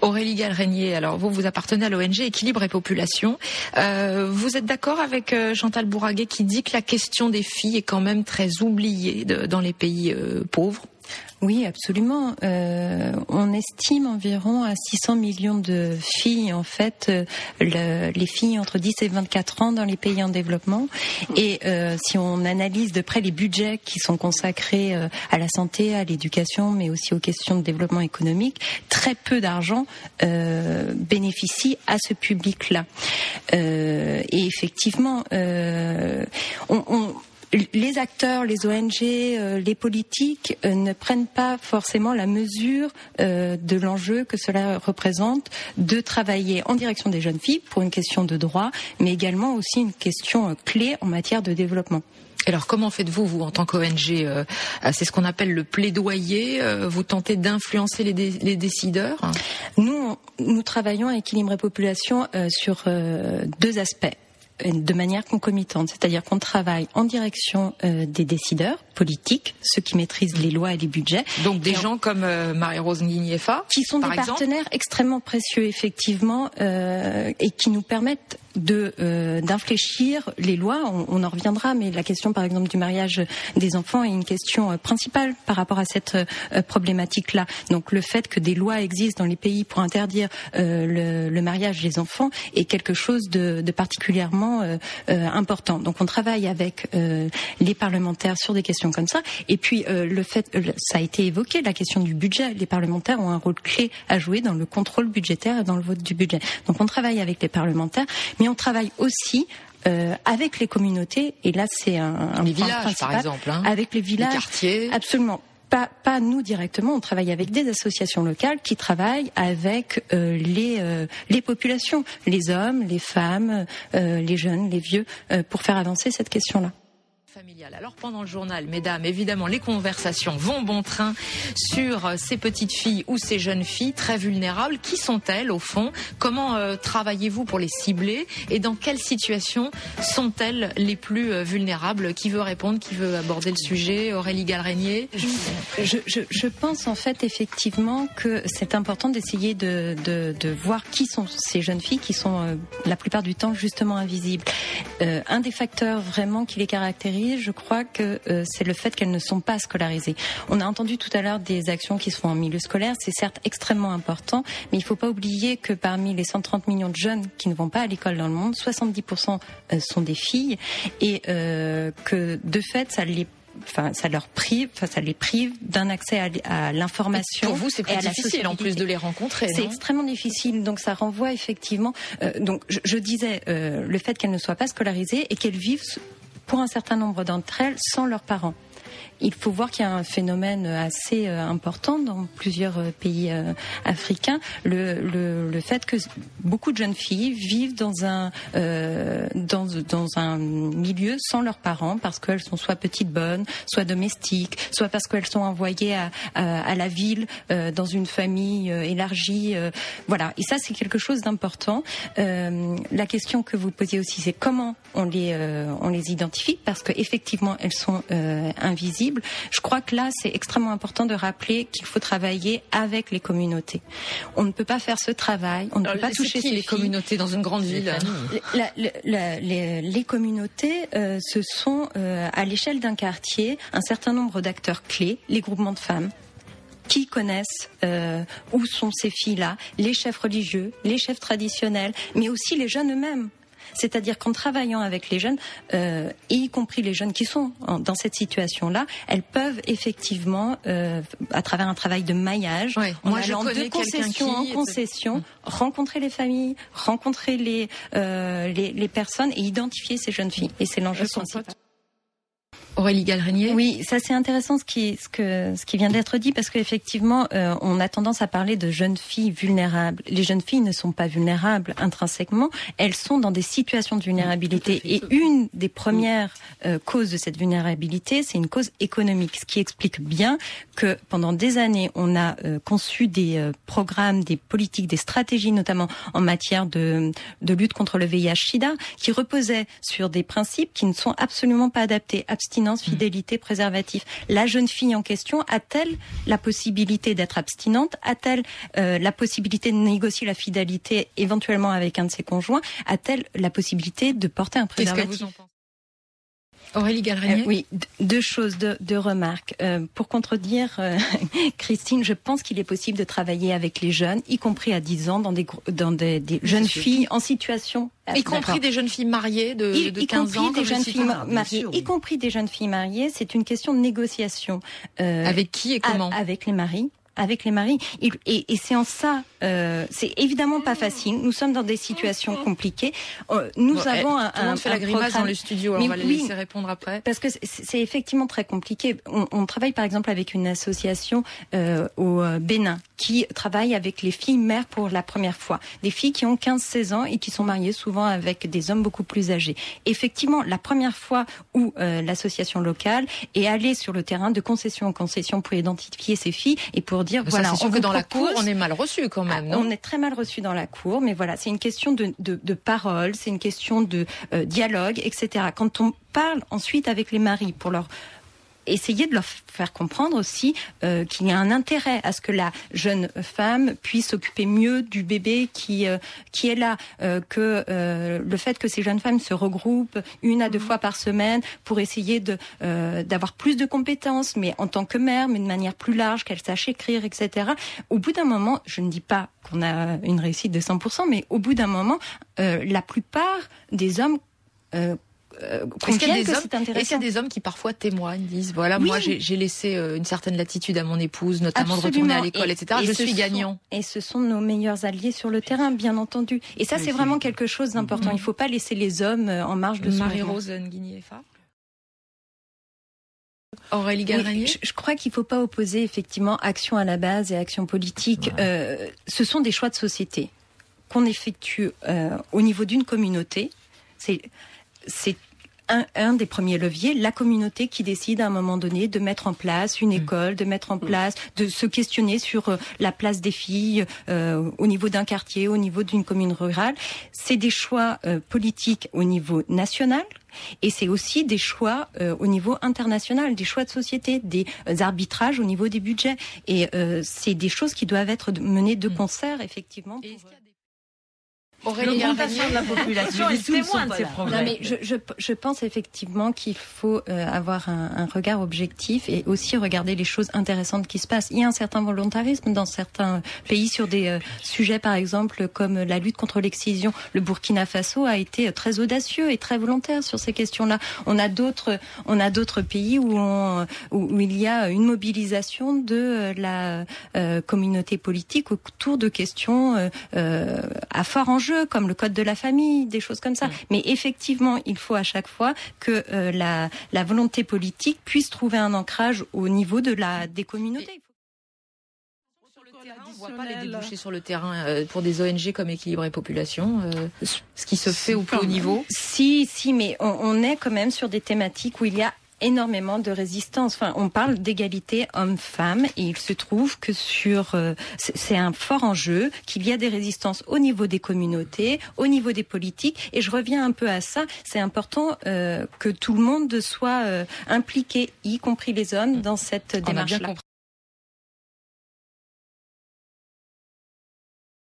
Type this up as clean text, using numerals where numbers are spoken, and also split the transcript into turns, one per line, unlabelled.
Aurélie Galrenier, alors vous appartenez à l'ONG Équilibre et Population. Vous êtes d'accord avec Chantal Bourraguet qui dit que la question des filles est quand même très oubliée dans les pays pauvres?
Oui, absolument. On estime environ à 600 millions de filles, en fait, les filles entre 10 et 24 ans dans les pays en développement. Et si on analyse de près les budgets qui sont consacrés à la santé, à l'éducation, mais aussi aux questions de développement économique, très peu d'argent bénéficie à ce public-là. Et effectivement, les acteurs, les ONG, les politiques ne prennent pas forcément la mesure de l'enjeu que cela représente de travailler en direction des jeunes filles pour une question de droit, mais également aussi une question clé en matière de développement.
Alors comment faites-vous, en tant qu'ONG, c'est ce qu'on appelle le plaidoyer, vous tentez d'influencer les décideurs?
Nous travaillons à Équilibre et Population sur deux aspects, de manière concomitante, c'est-à-dire qu'on travaille en direction des décideurs politiques, ceux qui maîtrisent les lois et les budgets.
Donc des gens comme Marie-Rose Nguyen-Yefa,
qui sont des partenaires extrêmement précieux, effectivement, et qui nous permettent d'infléchir les lois. On en reviendra, mais la question, par exemple, du mariage des enfants est une question principale par rapport à cette problématique-là. Donc, le fait que des lois existent dans les pays pour interdire le mariage des enfants est quelque chose de particulièrement important. Donc, on travaille avec les parlementaires sur des questions comme ça. Et puis, ça a été évoqué, la question du budget. Les parlementaires ont un rôle clé à jouer dans le contrôle budgétaire et dans le vote du budget. Donc, on travaille avec les parlementaires, mais on travaille aussi avec les communautés, et là c'est un
les
point
villages,
principal,
par exemple,
avec les villages,
les quartiers.
Absolument. Pas nous directement, on travaille avec des associations locales qui travaillent avec les populations, les hommes, les femmes, les jeunes, les vieux, pour faire avancer cette question-là.
Alors pendant le journal, mesdames, évidemment, les conversations vont bon train sur ces petites filles ou ces jeunes filles très vulnérables. Qui sont-elles au fond? Comment travaillez-vous pour les cibler? Et dans quelles situations sont-elles les plus vulnérables? Qui veut répondre? Qui veut aborder le sujet? Aurélie Galrenier?
Je pense en fait effectivement que c'est important d'essayer de voir qui sont ces jeunes filles qui sont la plupart du temps justement invisibles. Un des facteurs vraiment qui les caractérise, je crois que c'est le fait qu'elles ne sont pas scolarisées. On a entendu tout à l'heure des actions qui se font en milieu scolaire, c'est certes extrêmement important, mais il ne faut pas oublier que parmi les 130 millions de jeunes qui ne vont pas à l'école dans le monde, 70% sont des filles, et que de fait ça les prive d'un accès à l'information.
Pour vous, c'est plus difficile en plus de les rencontrer.
C'est extrêmement difficile. Donc ça renvoie effectivement. Donc je disais le fait qu'elles ne soient pas scolarisées et qu'elles vivent pour un certain nombre d'entre elles sans leurs parents. Il faut voir qu'il y a un phénomène assez important dans plusieurs pays africains, le fait que beaucoup de jeunes filles vivent dans un milieu sans leurs parents parce qu'elles sont soit petites bonnes, soit domestiques, soit parce qu'elles sont envoyées à la ville dans une famille élargie. Voilà. Et ça, c'est quelque chose d'important. La question que vous posiez aussi, c'est comment on les identifie, parce que effectivement, elles sont invisibles. Je crois que là, c'est extrêmement important de rappeler qu'il faut travailler avec les communautés. On ne peut pas faire ce travail, on ne peut pas toucher ces
les communautés dans une grande ville.
Les communautés, ce sont à l'échelle d'un quartier un certain nombre d'acteurs clés, les groupements de femmes, qui connaissent où sont ces filles-là, les chefs religieux, les chefs traditionnels, mais aussi les jeunes eux-mêmes. C'est-à-dire qu'en travaillant avec les jeunes, et y compris les jeunes qui sont dans cette situation-là, elles peuvent effectivement, à travers un travail de maillage, en allant de concession en concession, rencontrer les familles, rencontrer les personnes et identifier ces jeunes filles. Et c'est l'enjeu principal.
Aurélie Galrenier.
Oui, ça c'est intéressant ce qui vient d'être dit, parce qu'effectivement on a tendance à parler de jeunes filles vulnérables. Les jeunes filles ne sont pas vulnérables intrinsèquement, elles sont dans des situations de vulnérabilité, et une des premières causes de cette vulnérabilité, c'est une cause économique, ce qui explique bien que pendant des années on a conçu des programmes, des politiques, des stratégies, notamment en matière de lutte contre le VIH/SIDA, qui reposaient sur des principes qui ne sont absolument pas adaptés: abstinence, abstinence, fidélité, préservatif. La jeune fille en question a-t-elle la possibilité d'être abstinente? A-t-elle la possibilité de négocier la fidélité éventuellement avec un de ses conjoints? A-t-elle la possibilité de porter un préservatif?
Qu'est-ce que vous en pensez? Aurélie Galrenier?
Oui, deux choses, deux remarques. Pour contredire Christine, je pense qu'il est possible de travailler avec les jeunes, y compris à 10 ans, dans des jeunes filles en situation...
Y compris des jeunes filles mariées de 15 ans,
des jeunes filles mariées, y compris des jeunes filles mariées. C'est une question de négociation.
Avec qui et comment?
Avec les maris. Avec les maris. Et c'est en ça, c'est évidemment pas facile. Nous sommes dans des situations compliquées. Nous avons
tout le monde fait la grimace dans le studio, alors on va les laisser répondre après.
Parce que c'est effectivement très compliqué. On travaille par exemple avec une association au Bénin qui travaille avec les filles mères pour la première fois. Des filles qui ont 15-16 ans et qui sont mariées souvent avec des hommes beaucoup plus âgés. Effectivement, la première fois où l'association locale est allée sur le terrain de concession en concession pour identifier ces filles et pour dire voilà,
c'est sûr que dans la cour on est mal reçu quand même, non?
On est très mal reçu dans la cour, mais voilà, c'est une question de parole, c'est une question de dialogue, etc. Quand on parle ensuite avec les maris pour leur essayer de leur faire comprendre aussi qu'il y a un intérêt à ce que la jeune femme puisse s'occuper mieux du bébé qui est là, que le fait que ces jeunes femmes se regroupent 1 à 2 fois par semaine pour essayer d'avoir plus de compétences, mais en tant que mère, mais de manière plus large, qu'elles sachent écrire, etc. Au bout d'un moment, je ne dis pas qu'on a une réussite de 100%, mais au bout d'un moment, la plupart des hommes
est-ce qu'il y a des hommes qui parfois témoignent, disent voilà, moi j'ai laissé une certaine latitude à mon épouse, notamment de retourner à l'école, etc. Je suis gagnant.
Et ce sont nos meilleurs alliés sur le terrain, bien entendu. Et ça, c'est vraiment quelque chose d'important. Il ne faut pas laisser les hommes en marge de ce mouvement.
Marie-Rose Nguyen-Effa. Aurélie Galrenier.
Je crois qu'il ne faut pas opposer effectivement action à la base et action politique. Ce sont des choix de société qu'on effectue au niveau d'une communauté. C'est un des premiers leviers, la communauté qui décide à un moment donné de mettre en place une école, de mettre en place, de se questionner sur la place des filles au niveau d'un quartier, au niveau d'une commune rurale. C'est des choix politiques au niveau national. Et c'est aussi des choix au niveau international, des choix de société, des arbitrages au niveau des budgets. Et c'est des choses qui doivent être menées de concert, effectivement.
L'augmentation de la population est témoin de ces problèmes.
Non, mais je pense effectivement qu'il faut avoir un regard objectif et aussi regarder les choses intéressantes qui se passent. Il y a un certain volontarisme dans certains pays sur des sujets, par exemple, comme la lutte contre l'excision. Le Burkina Faso a été très audacieux et très volontaire sur ces questions-là. On a d'autres pays où il y a une mobilisation de la communauté politique autour de questions à fort enjeu, comme le code de la famille, des choses comme ça. Mais effectivement, il faut à chaque fois que la volonté politique puisse trouver un ancrage au niveau des communautés.
On ne voit pas les débouchés sur le terrain pour des ONG comme Équilibre et Population, ce qui se fait au plus haut niveau.
Si, mais on est quand même sur des thématiques où il y a énormément de résistance. Enfin, on parle d'égalité homme-femme et il se trouve que c'est un fort enjeu, qu'il y a des résistances au niveau des communautés, au niveau des politiques. Et je reviens un peu à ça. C'est important que tout le monde soit impliqué, y compris les hommes, dans cette démarche-là.